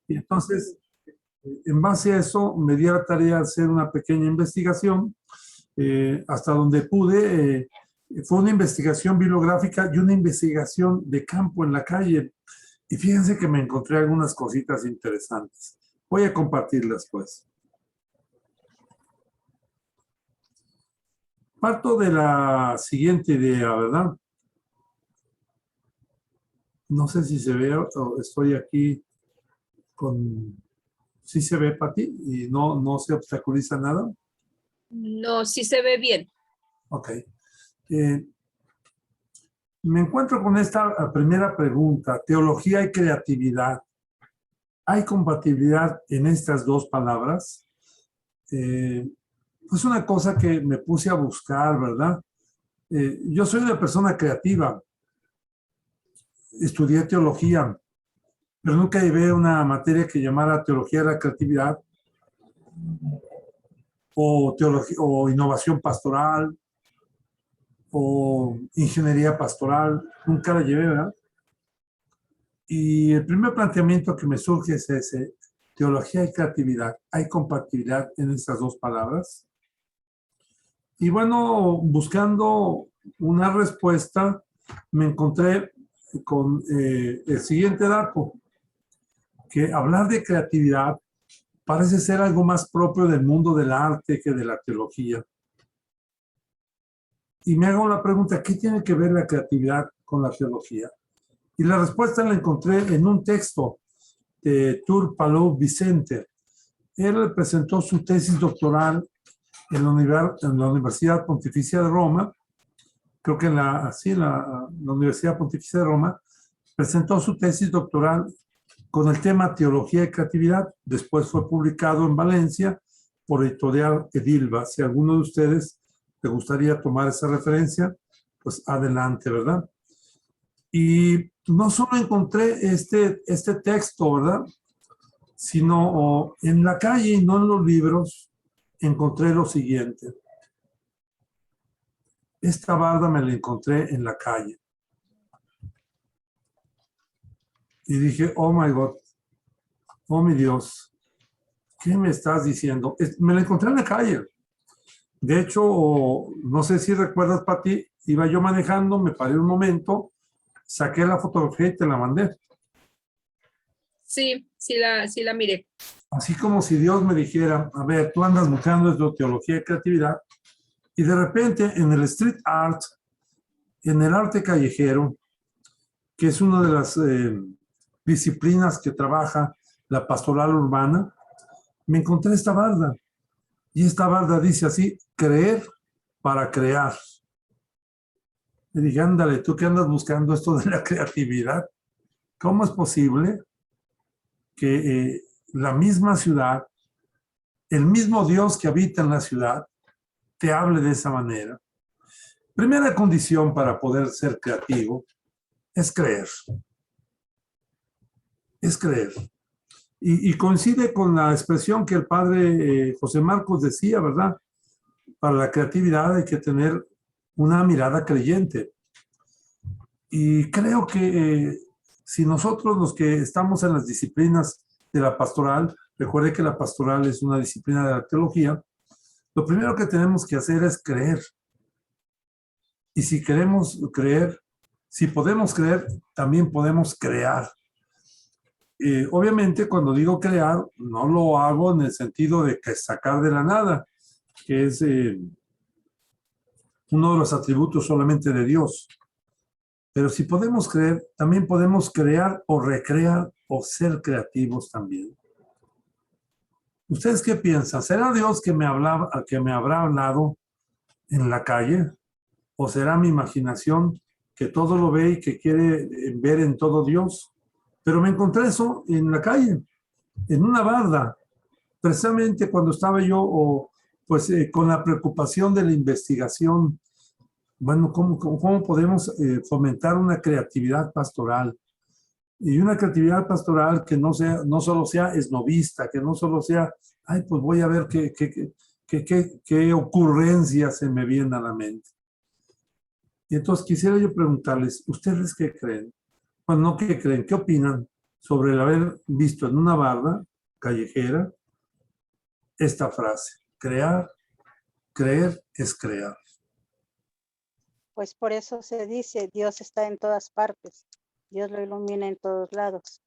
Y entonces, en base a eso, me di a la tarea de hacer una pequeña investigación, hasta donde pude. Fue una investigación bibliográfica y una investigación de campo en la calle. Y fíjense que me encontré algunas cositas interesantes. Voy a compartirlas, pues. Parto de la siguiente idea, ¿verdad? No sé si se ve o estoy aquí con... ¿Sí se ve, Pati? ¿Y no se obstaculiza nada? No, sí se ve bien. Ok. Me encuentro con esta primera pregunta, teología y creatividad. ¿Hay compatibilidad en estas dos palabras? Es una cosa que me puse a buscar, ¿verdad? Yo soy una persona creativa. Estudié teología, pero nunca llevé una materia que llamara teología de la creatividad o, teología, o innovación pastoral o ingeniería pastoral. Nunca la llevé, ¿verdad? Y el primer planteamiento que me surge es ese, teología y creatividad. ¿Hay compatibilidad en estas dos palabras? Y bueno, buscando una respuesta, me encontré con el siguiente dato, que hablar de creatividad parece ser algo más propio del mundo del arte que de la teología. Y me hago la pregunta, ¿qué tiene que ver la creatividad con la teología? Y la respuesta la encontré en un texto de Tur Palou Vicente. Él presentó su tesis doctoral en la Universidad Pontificia de Roma, creo que la Universidad Pontificia de Roma, presentó su tesis doctoral con el tema Teología y Creatividad. Después fue publicado en Valencia por Editorial Edilva. Si a alguno de ustedes le gustaría tomar esa referencia, pues adelante, ¿verdad? Y no solo encontré este texto, ¿verdad? Sino en la calle y no en los libros, encontré lo siguiente. Esta barda me la encontré en la calle. Y dije, oh my God, oh mi Dios, ¿qué me estás diciendo? Me la encontré en la calle. De hecho, no sé si recuerdas, Pati, iba yo manejando, me paré un momento, saqué la fotografía y te la mandé. Sí la miré. Así como si Dios me dijera, a ver, tú andas buscando esto, teología y creatividad, y de repente en el street art, en el arte callejero, que es una de las disciplinas que trabaja la pastoral urbana, me encontré esta barda. Y esta barda dice así, creer para crear. Le dije, ándale, ¿tú qué andas buscando esto de la creatividad? ¿Cómo es posible que la misma ciudad, el mismo Dios que habita en la ciudad, te hable de esa manera? Primera condición para poder ser creativo es creer. Es creer. Y coincide con la expresión que el padre José Marcos decía, ¿verdad? Para la creatividad hay que tener una mirada creyente. Y creo que si nosotros los que estamos en las disciplinas de la pastoral, recuerde que la pastoral es una disciplina de la teología, lo primero que tenemos que hacer es creer. Y si queremos creer, si podemos creer, también podemos crear. Obviamente, cuando digo crear, no lo hago en el sentido de que sacar de la nada, que es uno de los atributos solamente de Dios. Pero si podemos creer, también podemos crear o recrear o ser creativos también. ¿Ustedes qué piensan? ¿Será Dios que me habrá hablado en la calle? ¿O será mi imaginación que todo lo ve y que quiere ver en todo Dios? Pero me encontré eso en la calle, en una barda, precisamente cuando estaba yo con la preocupación de la investigación. Bueno, ¿cómo podemos fomentar una creatividad pastoral? Y una creatividad pastoral que no solo sea esnovista, que no solo sea, ay, pues voy a ver qué ocurrencias se me vienen a la mente. Y entonces quisiera yo preguntarles, ¿ustedes qué creen? Bueno, no qué creen, ¿qué opinan sobre el haber visto en una barda callejera esta frase: crear, creer es crear. Pues por eso se dice, Dios está en todas partes. Dios lo ilumina en todos lados.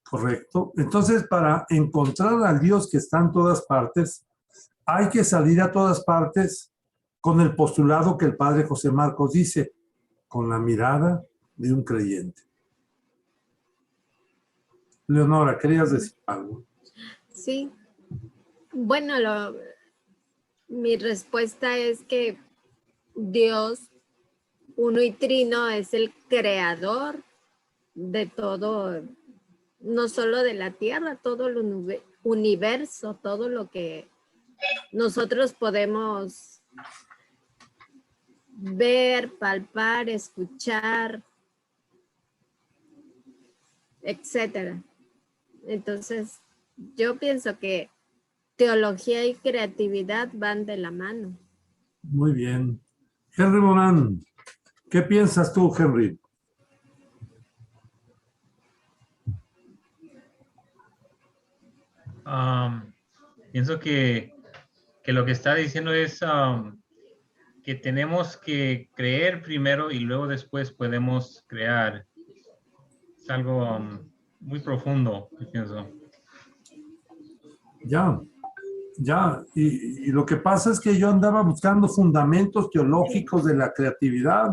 Correcto. Entonces, para encontrar al Dios que está en todas partes, hay que salir a todas partes con el postulado que el padre José Marcos dice, con la mirada de un creyente. Leonora, ¿querías decir algo? Sí. Bueno, mi respuesta es que Dios, uno y trino, es el creador de todo, no solo de la tierra, todo el universo, todo lo que nosotros podemos ver, palpar, escuchar, etcétera. Entonces, yo pienso que teología y creatividad van de la mano. Muy bien. Henry Morán, ¿qué piensas tú, Henry? Pienso que lo que está diciendo es que tenemos que creer primero y luego después podemos crear. Es algo muy profundo, yo pienso. Ya. Y lo que pasa es que yo andaba buscando fundamentos teológicos de la creatividad.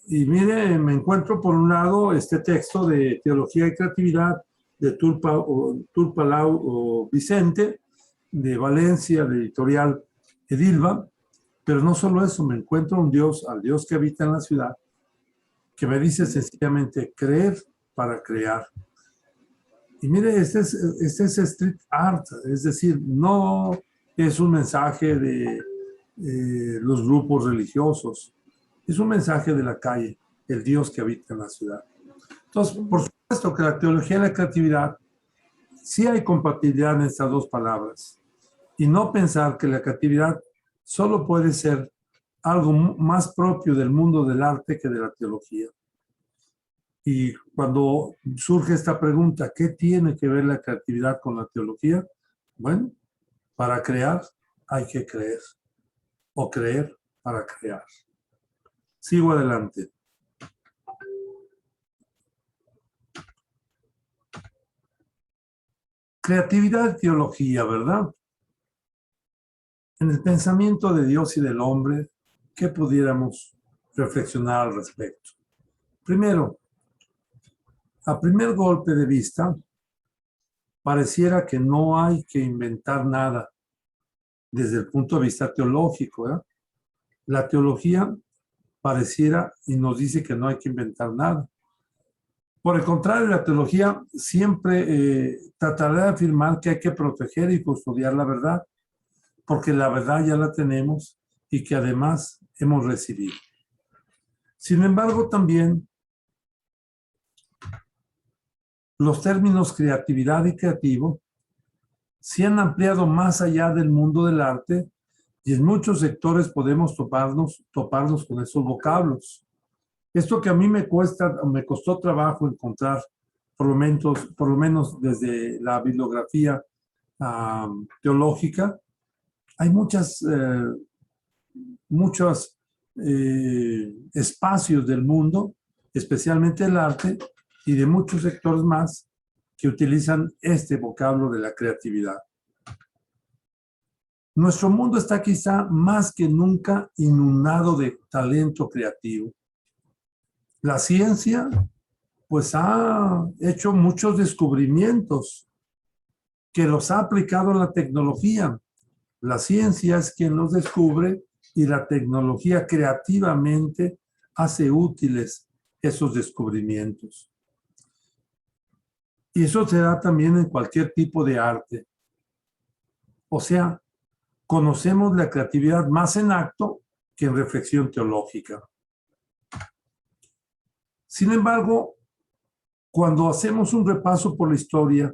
Y mire, me encuentro por un lado este texto de Teología y Creatividad de Turpalau o Vicente, de Valencia, de editorial Edilva, pero no solo eso, me encuentro al Dios que habita en la ciudad, que me dice sencillamente creer para crear. Y mire, este es street art, es decir, no es un mensaje de los grupos religiosos, es un mensaje de la calle, el Dios que habita en la ciudad. Entonces, por supuesto que la teología y la creatividad, sí hay compatibilidad en estas dos palabras. Y no pensar que la creatividad solo puede ser algo más propio del mundo del arte que de la teología. Y cuando surge esta pregunta, ¿qué tiene que ver la creatividad con la teología? Bueno, para crear hay que creer, o creer para crear. Sigo adelante. Creatividad y teología, ¿verdad? En el pensamiento de Dios y del hombre, ¿qué pudiéramos reflexionar al respecto? Primero, a primer golpe de vista, pareciera que no hay que inventar nada desde el punto de vista teológico, ¿verdad? La teología pareciera y nos dice que no hay que inventar nada. Por el contrario, la teología siempre tratará de afirmar que hay que proteger y custodiar la verdad, porque la verdad ya la tenemos y que además hemos recibido. Sin embargo, también los términos creatividad y creativo se han ampliado más allá del mundo del arte y en muchos sectores podemos toparnos con esos vocablos. Esto que a mí me costó trabajo encontrar, por lo menos desde la bibliografía teológica, hay muchos espacios del mundo, especialmente el arte, y de muchos sectores más que utilizan este vocablo de la creatividad. Nuestro mundo está quizá más que nunca inundado de talento creativo. La ciencia, pues, ha hecho muchos descubrimientos que los ha aplicado a la tecnología. La ciencia es quien los descubre y la tecnología creativamente hace útiles esos descubrimientos. Y eso se da también en cualquier tipo de arte. O sea, conocemos la creatividad más en acto que en reflexión teológica. Sin embargo, cuando hacemos un repaso por la historia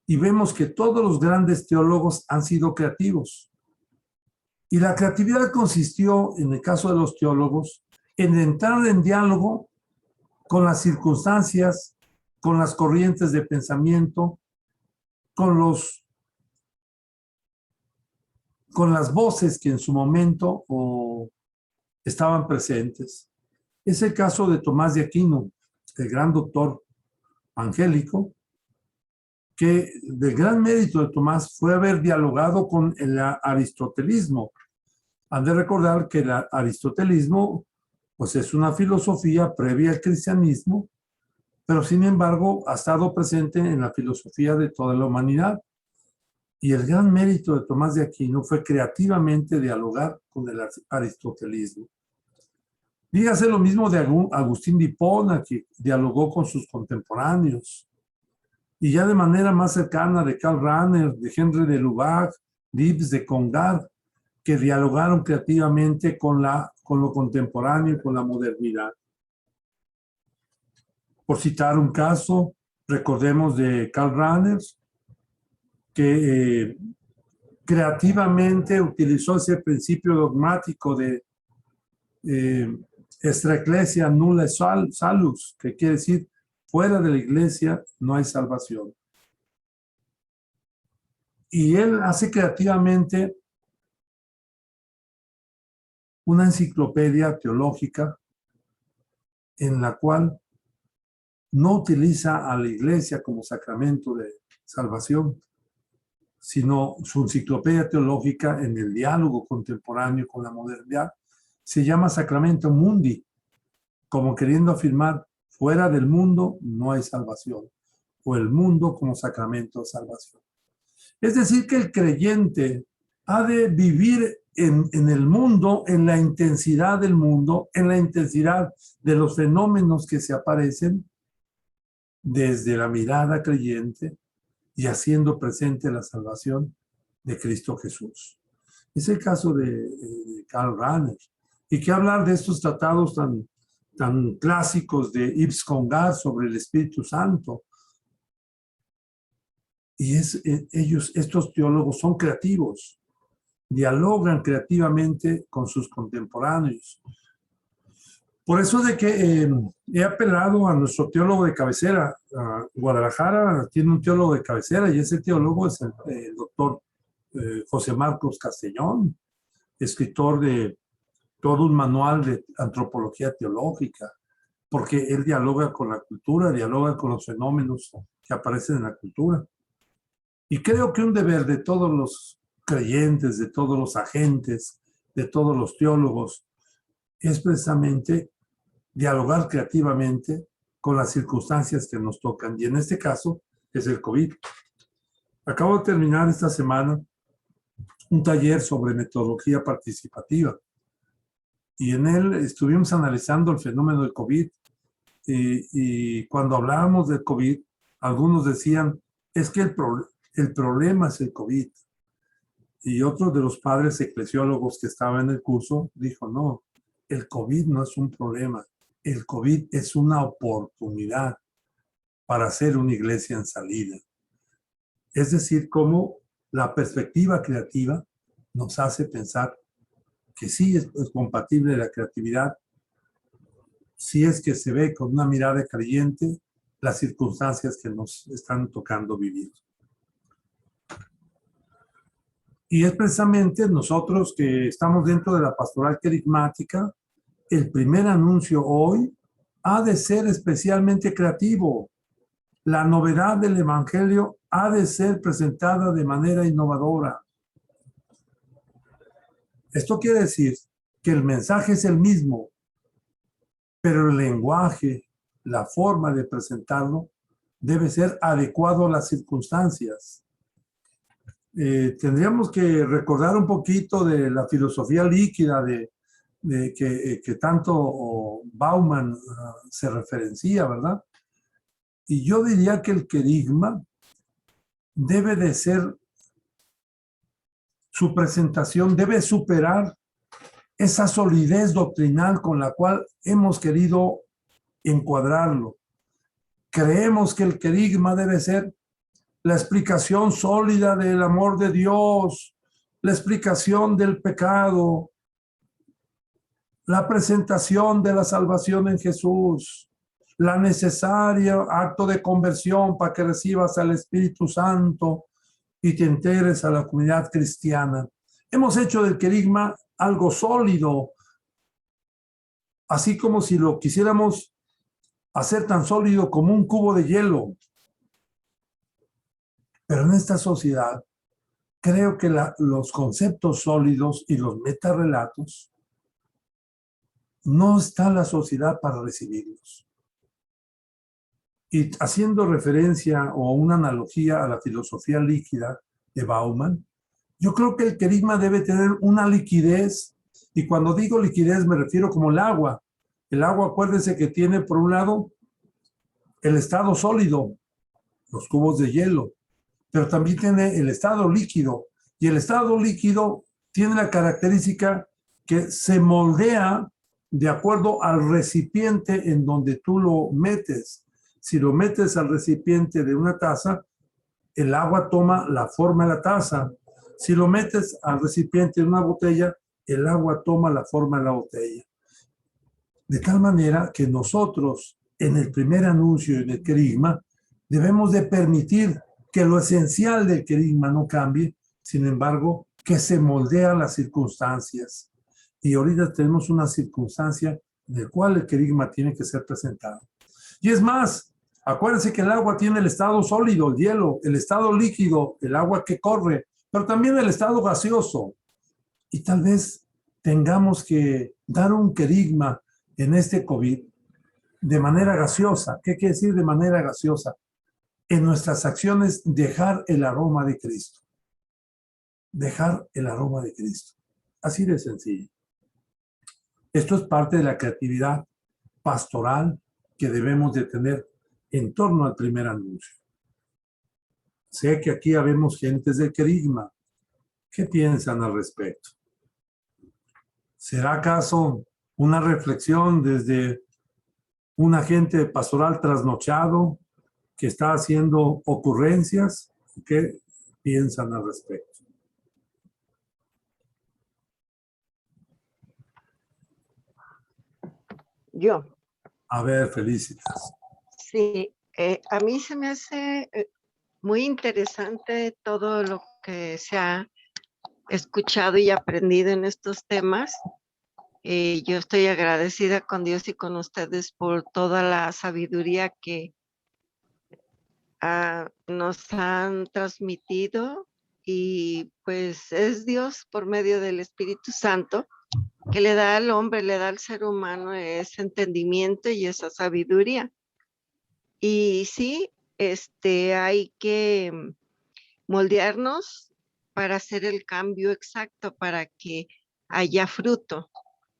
y vemos que todos los grandes teólogos han sido creativos, y la creatividad consistió, en el caso de los teólogos, en entrar en diálogo con las circunstancias con las corrientes de pensamiento, con las voces que en su momento estaban presentes. Es el caso de Tomás de Aquino, el gran doctor angélico, que del gran mérito de Tomás fue haber dialogado con el aristotelismo. Han de recordar que el aristotelismo pues es una filosofía previa al cristianismo, pero sin embargo ha estado presente en la filosofía de toda la humanidad. Y el gran mérito de Tomás de Aquino fue creativamente dialogar con el aristotelismo. Dígase lo mismo de Agustín de Hipona, que dialogó con sus contemporáneos. Y ya de manera más cercana de Karl Rahner, de Henry de Lubac, de Yves de Congar, que dialogaron creativamente con lo contemporáneo y con la modernidad. Por citar un caso, recordemos de Karl Rahner, que creativamente utilizó ese principio dogmático de extra ecclesia nulla salus, que quiere decir fuera de la iglesia no hay salvación. Y él hace creativamente una enciclopedia teológica en la cual no utiliza a la iglesia como sacramento de salvación, sino su enciclopedia teológica en el diálogo contemporáneo con la modernidad se llama Sacramento Mundi, como queriendo afirmar, fuera del mundo no hay salvación, o el mundo como sacramento de salvación. Es decir, que el creyente ha de vivir en el mundo, en la intensidad del mundo, en la intensidad de los fenómenos que se aparecen desde la mirada creyente y haciendo presente la salvación de Cristo Jesús. Es el caso de Karl Rahner. Y qué hablar de estos tratados tan clásicos de Yves Congar sobre el Espíritu Santo. Y estos teólogos son creativos, dialogan creativamente con sus contemporáneos. Por eso de que he apelado a nuestro teólogo de cabecera. Guadalajara tiene un teólogo de cabecera y ese teólogo es el doctor José Marcos Castellón, escritor de todo un manual de antropología teológica, porque él dialoga con la cultura, dialoga con los fenómenos que aparecen en la cultura. Y creo que un deber de todos los creyentes, de todos los agentes, de todos los teólogos, es precisamente dialogar creativamente con las circunstancias que nos tocan. Y en este caso es el COVID. Acabo de terminar esta semana un taller sobre metodología participativa. Y en él estuvimos analizando el fenómeno del COVID. Y cuando hablábamos del COVID, algunos decían, es que el problema es el COVID. Y otro de los padres eclesiólogos que estaba en el curso dijo, no, el COVID no es un problema. El COVID es una oportunidad para hacer una iglesia en salida. Es decir, cómo la perspectiva creativa nos hace pensar que sí es compatible la creatividad si es que se ve con una mirada creyente las circunstancias que nos están tocando vivir. Y es precisamente nosotros que estamos dentro de la pastoral carismática, el primer anuncio hoy ha de ser especialmente creativo. La novedad del evangelio ha de ser presentada de manera innovadora. Esto quiere decir que el mensaje es el mismo, pero el lenguaje, la forma de presentarlo, debe ser adecuado a las circunstancias. Tendríamos que recordar un poquito de la filosofía líquida que tanto Bauman se referencia, ¿verdad? Y yo diría que el querigma debe de ser, su presentación debe superar esa solidez doctrinal con la cual hemos querido encuadrarlo. Creemos que el querigma debe ser la explicación sólida del amor de Dios, la explicación del pecado, la presentación de la salvación en Jesús, la necesaria acto de conversión para que recibas al Espíritu Santo y te integres a la comunidad cristiana. Hemos hecho del querigma algo sólido, así como si lo quisiéramos hacer tan sólido como un cubo de hielo. Pero en esta sociedad, creo que los conceptos sólidos y los metarrelatos no está la sociedad para recibirlos. Y haciendo referencia o una analogía a la filosofía líquida de Bauman, yo creo que el querigma debe tener una liquidez, y cuando digo liquidez me refiero como el agua. El agua, acuérdense que tiene por un lado el estado sólido, los cubos de hielo, pero también tiene el estado líquido, y el estado líquido tiene la característica que se moldea de acuerdo al recipiente en donde tú lo metes. Si lo metes al recipiente de una taza, el agua toma la forma de la taza. Si lo metes al recipiente de una botella, el agua toma la forma de la botella. De tal manera que nosotros, en el primer anuncio del querigma, debemos de permitir que lo esencial del querigma no cambie, sin embargo, que se moldean las circunstancias. Y ahorita tenemos una circunstancia en la cual el querigma tiene que ser presentado. Y es más, acuérdense que el agua tiene el estado sólido, el hielo, el estado líquido, el agua que corre, pero también el estado gaseoso. Y tal vez tengamos que dar un querigma en este COVID de manera gaseosa. ¿Qué quiere decir de manera gaseosa? En nuestras acciones dejar el aroma de Cristo. Dejar el aroma de Cristo. Así de sencillo. Esto es parte de la creatividad pastoral que debemos de tener en torno al primer anuncio. Sé que aquí habemos gentes del querigma. ¿Qué piensan al respecto? ¿Será acaso una reflexión desde un agente pastoral trasnochado que está haciendo ocurrencias? ¿Qué piensan al respecto? Yo, A ver, Felicitas. sí, a mí se me hace muy interesante todo lo que se ha escuchado y aprendido en estos temas. Yo estoy agradecida con Dios y con ustedes por toda la sabiduría que nos han transmitido, y pues es Dios por medio del Espíritu Santo que le da al hombre, le da al ser humano ese entendimiento y esa sabiduría. Y sí, hay que moldearnos para hacer el cambio exacto, para que haya fruto.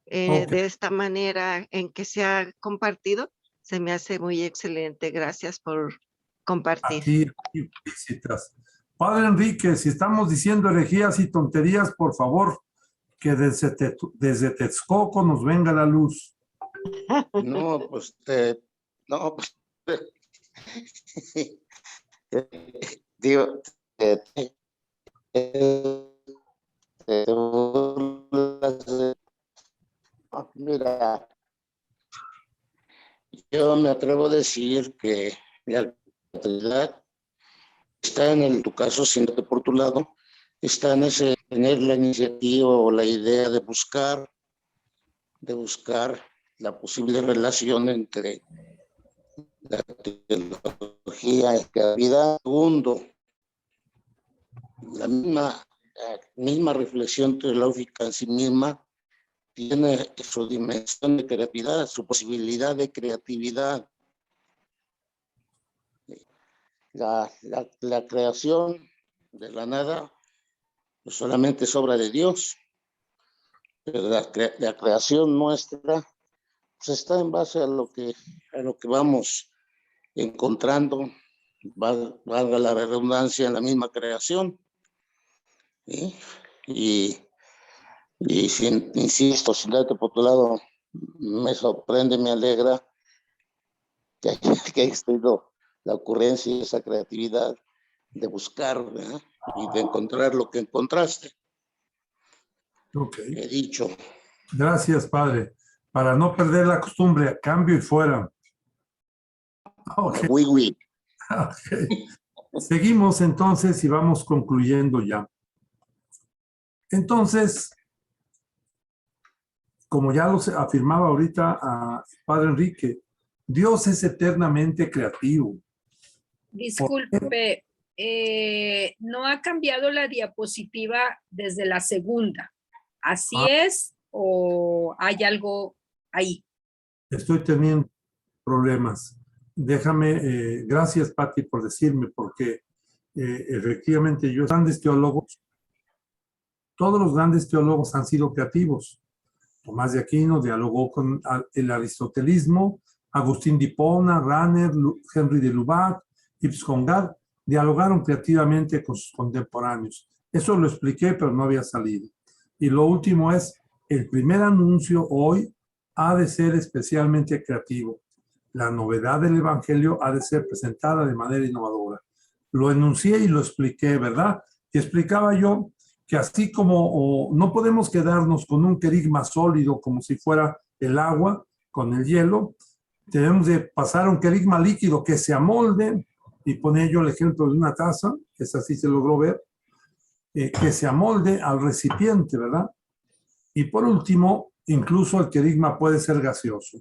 Ok. De esta manera en que se ha compartido, se me hace muy excelente. Gracias por compartir. Aquí, Felicitas. Padre Enrique, si estamos diciendo herejías y tonterías, por favor, que desde Texcoco nos venga la luz. No, pues, no, pues, digo, mira, yo me atrevo a decir que la creatividad está en tu caso, siéndote por tu lado, está en ese tener la iniciativa o la idea de buscar la posible relación entre la teología y la creatividad. Segundo, la misma reflexión teológica en sí misma tiene su dimensión de creatividad, su posibilidad de creatividad. La creación de la nada no solamente es obra de Dios, pero la creación nuestra pues está en base a lo que vamos encontrando, valga la redundancia, en la misma creación. ¿Sí? Y insisto, sin darte por tu lado, me sorprende, me alegra que hayas tenido la ocurrencia y esa creatividad de buscar, ¿verdad? Y de encontrar lo que encontraste. Ok. He dicho. Gracias, Padre. Para no perder la costumbre, cambio y fuera. Ok. Oui, oui. Ok. Seguimos entonces y vamos concluyendo ya. Entonces, como ya lo afirmaba ahorita a Padre Enrique, Dios es eternamente creativo. Disculpe, no ha cambiado la diapositiva desde la segunda. ¿Así es o hay algo ahí? Estoy teniendo problemas. Déjame, gracias Pati por decirme, porque efectivamente yo, grandes teólogos, todos los grandes teólogos han sido creativos. Tomás de Aquino dialogó con el aristotelismo, Agustín de Hipona, Ranner, Henry de Lubac, Yves Congar, dialogaron creativamente con sus contemporáneos. Eso lo expliqué, pero no había salido. Y lo último es, el primer anuncio hoy ha de ser especialmente creativo. La novedad del Evangelio ha de ser presentada de manera innovadora. Lo enuncié y lo expliqué, ¿verdad? Y explicaba yo que así como no podemos quedarnos con un querigma sólido como si fuera el agua con el hielo, tenemos de pasar a un querigma líquido que se amolde, y ponía yo el ejemplo de una taza, que es así se logró ver, que se amolde al recipiente, ¿verdad? Y por último, incluso el querigma puede ser gaseoso.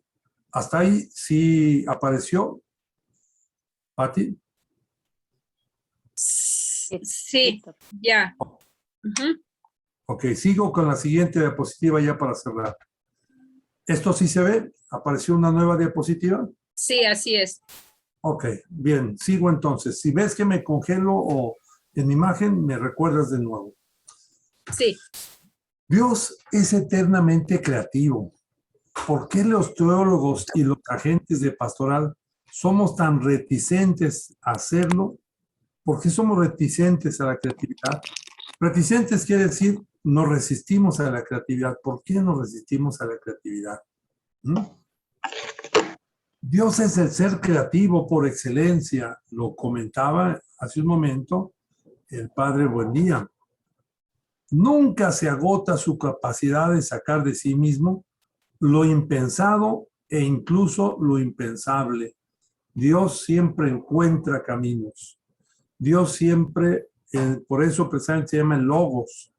Hasta ahí sí apareció, Pati. Sí, ya. Ujú. Ok, sigo con la siguiente diapositiva ya para cerrar. ¿Esto sí se ve? ¿Apareció una nueva diapositiva? Sí, así es. Ok, bien, sigo entonces. Si ves que me congelo o en imagen, me recuerdas de nuevo. Sí. Dios es eternamente creativo. ¿Por qué los teólogos y los agentes de pastoral somos tan reticentes a hacerlo? ¿Por qué somos reticentes a la creatividad? Reticentes quiere decir nos resistimos a la creatividad. ¿Por qué nos resistimos a la creatividad? Dios es el ser creativo por excelencia. Lo comentaba hace un momento el Padre Buendía. Nunca se agota su capacidad de sacar de sí mismo lo impensado e incluso lo impensable. Dios siempre encuentra caminos. Dios siempre, por eso precisamente se llama el Logos,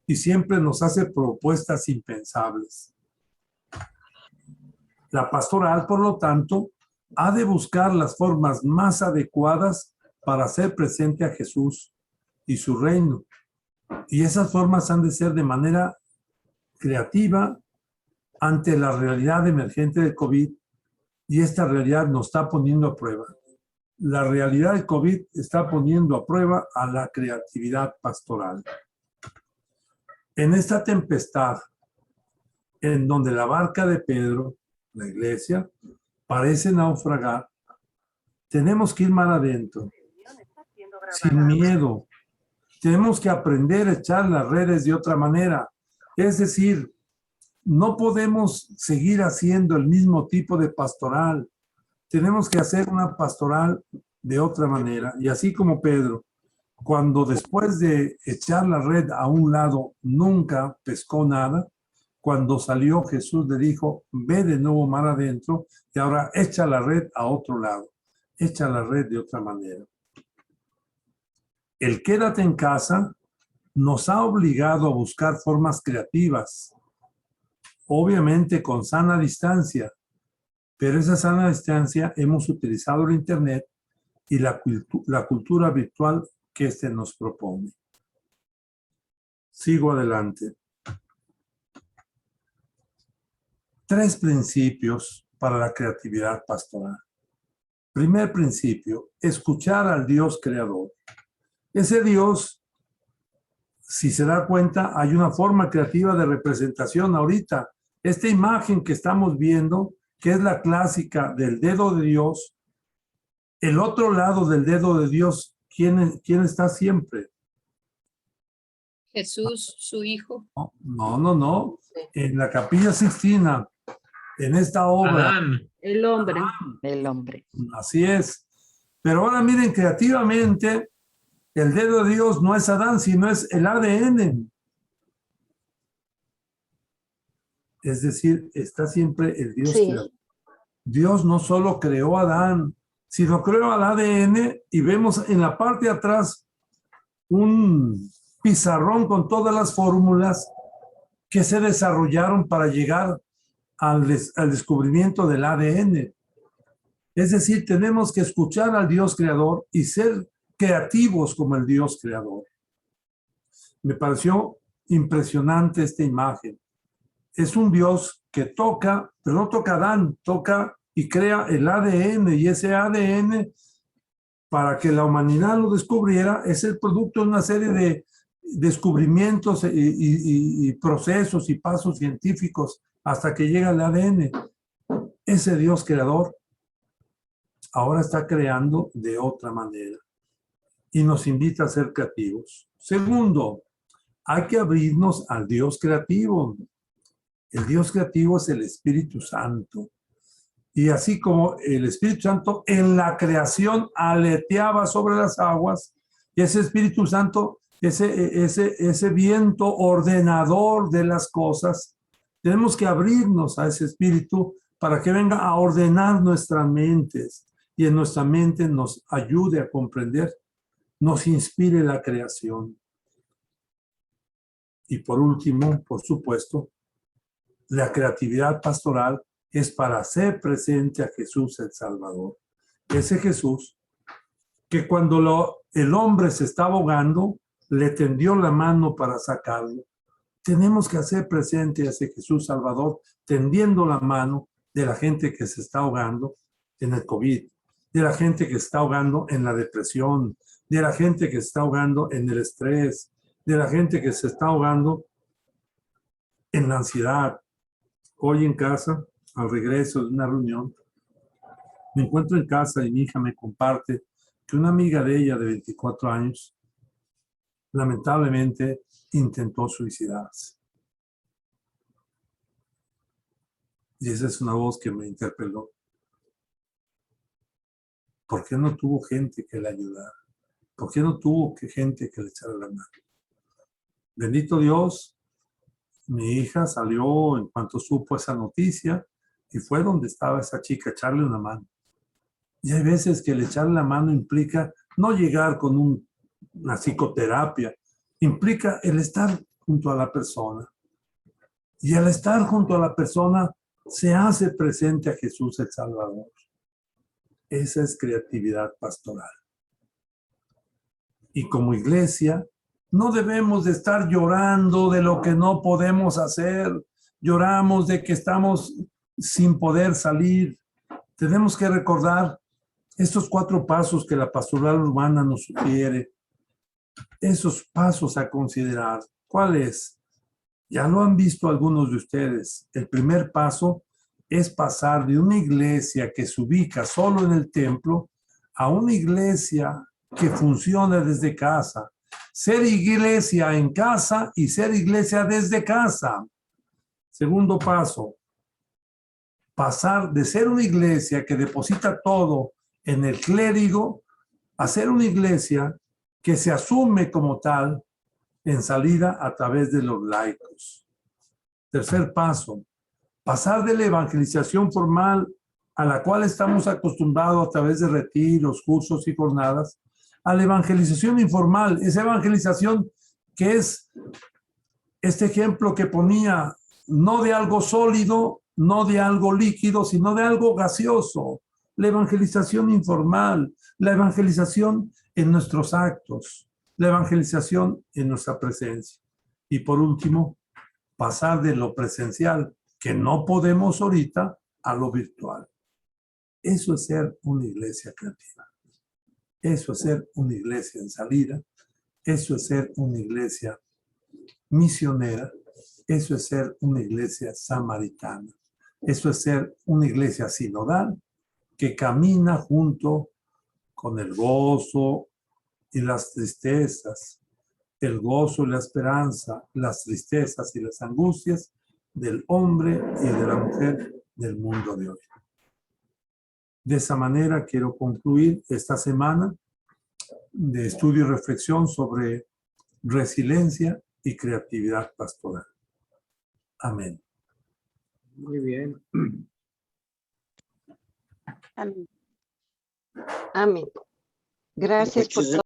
y siempre nos hace propuestas impensables. La pastoral, por lo tanto, ha de buscar las formas más adecuadas para hacer presente a Jesús y su reino. Y esas formas han de ser de manera creativa ante la realidad emergente del COVID, y esta realidad nos está poniendo a prueba. La realidad del COVID está poniendo a prueba a la creatividad pastoral. En esta tempestad, en donde la barca de Pedro, la iglesia, parece naufragar, tenemos que ir más adentro, sin miedo. Tenemos que aprender a echar las redes de otra manera. Es decir, no podemos seguir haciendo el mismo tipo de pastoral. Tenemos que hacer una pastoral de otra manera. Y así como Pedro, cuando después de echar la red a un lado nunca pescó nada, cuando salió Jesús le dijo, ve de nuevo mar adentro y ahora echa la red a otro lado. Echa la red de otra manera. El quédate en casa nos ha obligado a buscar formas creativas, obviamente con sana distancia, pero esa sana distancia hemos utilizado el Internet y la cultura virtual que este nos propone. Sigo adelante. 3 principios para la creatividad pastoral. Primer principio, escuchar al Dios creador. Ese Dios, si se da cuenta, hay una forma creativa de representación ahorita. Esta imagen que estamos viendo, que es la clásica del dedo de Dios, el otro lado del dedo de Dios, ¿quién está siempre? Jesús, su hijo. No. En la Capilla Sixtina, en esta obra. Adán. El hombre. El hombre. Así es. Pero ahora miren, creativamente, el dedo de Dios no es Adán, sino es el ADN. Es decir, está siempre el Dios Sí. creador. Dios no solo creó a Adán, sino creo al ADN y vemos en la parte de atrás un pizarrón con todas las fórmulas que se desarrollaron para llegar al descubrimiento del ADN. Es decir, tenemos que escuchar al Dios creador y ser creativos como el Dios creador. Me pareció impresionante esta imagen. Es un Dios que toca, pero no toca a Adán, toca y crea el ADN, y ese ADN, para que la humanidad lo descubriera, es el producto de una serie de descubrimientos y procesos y pasos científicos hasta que llega el ADN. Ese Dios creador ahora está creando de otra manera y nos invita a ser creativos. Segundo, hay que abrirnos al Dios creativo. El Dios creativo es el Espíritu Santo. Y así como el Espíritu Santo en la creación aleteaba sobre las aguas, y ese Espíritu Santo, ese viento ordenador de las cosas, tenemos que abrirnos a ese Espíritu para que venga a ordenar nuestras mentes y en nuestra mente nos ayude a comprender, nos inspire la creación. Y por último, por supuesto, la creatividad pastoral es para hacer presente a Jesús el Salvador. Ese Jesús que cuando el hombre se estaba ahogando, le tendió la mano para sacarlo. Tenemos que hacer presente a ese Jesús Salvador tendiendo la mano de la gente que se está ahogando en el COVID, de la gente que se está ahogando en la depresión, de la gente que se está ahogando en el estrés, de la gente que se está ahogando en la ansiedad. Hoy en casa, al regreso de una reunión, me encuentro en casa y mi hija me comparte que una amiga de ella de 24 años lamentablemente intentó suicidarse. Y esa es una voz que me interpeló. ¿Por qué no tuvo gente que le ayudara? ¿Por qué no tuvo gente que le echara la mano? Bendito Dios, mi hija salió en cuanto supo esa noticia y fue donde estaba esa chica, echarle una mano. Y hay veces que el echarle la mano implica no llegar con una psicoterapia, implica el estar junto a la persona. Y al estar junto a la persona se hace presente a Jesús el Salvador. Esa es creatividad pastoral. Y como iglesia, no debemos de estar llorando de lo que no podemos hacer. Lloramos de que estamos sin poder salir. Tenemos que recordar estos 4 pasos que la pastoral urbana nos sugiere. Esos pasos a considerar. ¿Cuál es? Ya lo han visto algunos de ustedes. El primer paso es pasar de una iglesia que se ubica solo en el templo a una iglesia que funciona desde casa. Ser iglesia en casa y ser iglesia desde casa. Segundo paso, pasar de ser una iglesia que deposita todo en el clérigo a ser una iglesia que se asume como tal en salida a través de los laicos. Tercer paso, pasar de la evangelización formal a la cual estamos acostumbrados a través de retiros, cursos y jornadas, a la evangelización informal, esa evangelización que es este ejemplo que ponía, no de algo sólido, no de algo líquido, sino de algo gaseoso. La evangelización informal, la evangelización en nuestros actos, la evangelización en nuestra presencia. Y por último, pasar de lo presencial, que no podemos ahorita, a lo virtual. Eso es ser una iglesia creativa. Eso es ser una iglesia en salida. Eso es ser una iglesia misionera. Eso es ser una iglesia samaritana. Eso es ser una iglesia sinodal que camina junto con el gozo y las tristezas, el gozo y la esperanza, las tristezas y las angustias del hombre y de la mujer del mundo de hoy. De esa manera quiero concluir esta semana de estudio y reflexión sobre resiliencia y creatividad pastoral. Amén. Muy bien. Amén. Amén. Gracias por Muchísimas